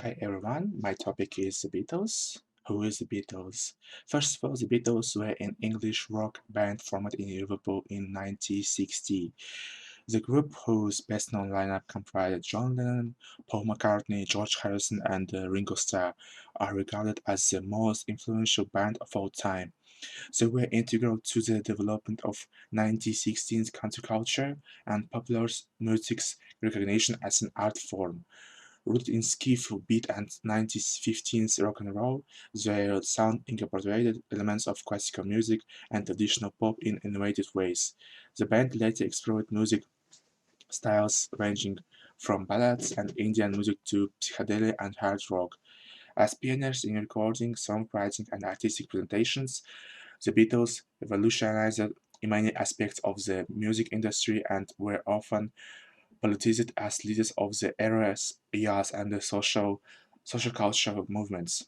Hi everyone, my topic is the Beatles. Who is the Beatles? First of all, the Beatles were an English rock band formed in Liverpool in 1960. The group, whose best-known lineup comprised John Lennon, Paul McCartney, George Harrison, and Ringo Starr, are regarded as the most influential band of all time. They were integral to the development of 1960s counterculture and popular music's recognition as an art form. Rooted in skiffle, beat, and 1915s rock and roll, their sound incorporated elements of classical music and traditional pop in innovative ways. The band later explored music styles ranging from ballads and Indian music to psychedelia and hard rock. As pioneers in recording, songwriting, and artistic presentations, the Beatles revolutionized many aspects of the music industry and were often politicized as leaders of the era's years and the social cultural movements.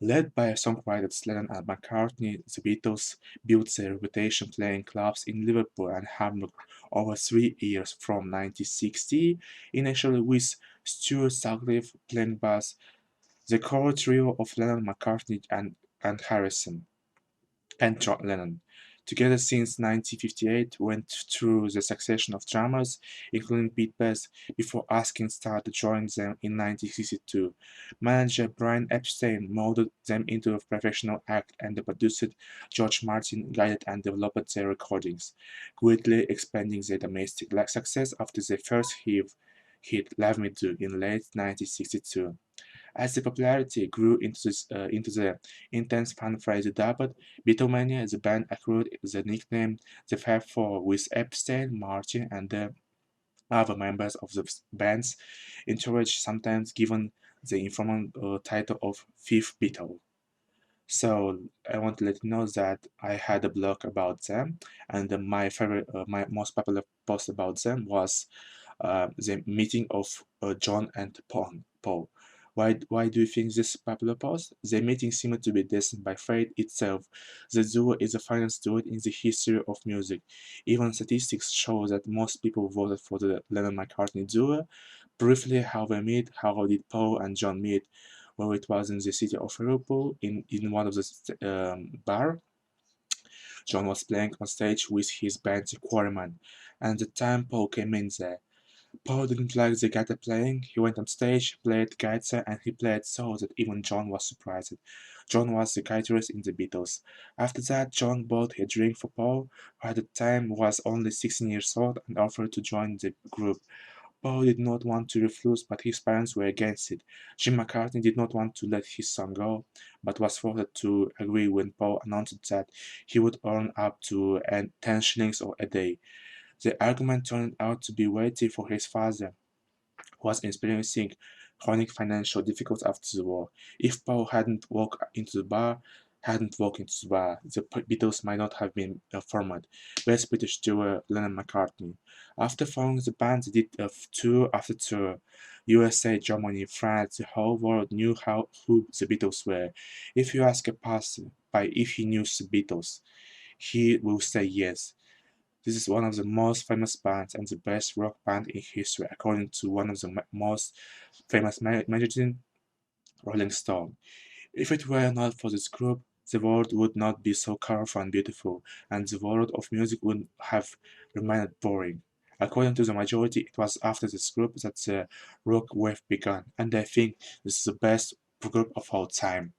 Led by songwriters Lennon and McCartney, the Beatles built their reputation playing clubs in Liverpool and Hamburg over 3 years from 1960, initially with Stuart Sutcliffe playing bass, the core trio of Lennon, McCartney, and Harrison and John Lennon. Together since 1958, went through the succession of drummers, including Pete Best, before asking Starr to join them in 1962. Manager Brian Epstein molded them into a professional act, and the producer George Martin guided and developed their recordings, greatly expanding their domestic success after their first hit Love Me Do in late 1962. As the popularity grew into the intense fan-phrase dubbed Beatlemania, the band accrued the nickname the Fab Four, with Epstein, Martin, and the other members of the band's entourage sometimes given the informal title of Fifth Beatle. So I want to let you know that I had a blog about them, and my most popular post about them was the meeting of John and Paul. Why do you think this popular post? The meeting seemed to be destined by fate itself. The duo is the finest duo in the history of music. Even statistics show that most people voted for the Lennon-McCartney duo. Briefly, how they meet, how did Paul and John meet? Well, it was in the city of Liverpool, in one of the bar. John was playing on stage with his band The Quarrymen, and the time Paul came in there. Paul didn't like the guitar playing. He went on stage, played guitar, and he played so that even John was surprised. John was the guitarist in the Beatles. After that, John bought a drink for Paul, who at the time was only 16 years old, and offered to join the group. Paul did not want to refuse, but his parents were against it. Jim McCartney did not want to let his son go, but was forced to agree when Paul announced that he would earn up to 10 shillings a day. The argument turned out to be weighty for his father, who was experiencing chronic financial difficulties after the war. If Paul hadn't walked into the bar, the Beatles might not have been formed. West British duo Lennon-McCartney. After forming the band, they did tour after tour. USA, Germany, France, the whole world knew who the Beatles were. If you ask a passer-by if he knew the Beatles, he will say yes. This is one of the most famous bands and the best rock band in history, according to one of the most famous magazine, Rolling Stone. If it were not for this group, the world would not be so colorful and beautiful, and the world of music would have remained boring. According to the majority, it was after this group that the rock wave began, and I think this is the best group of all time.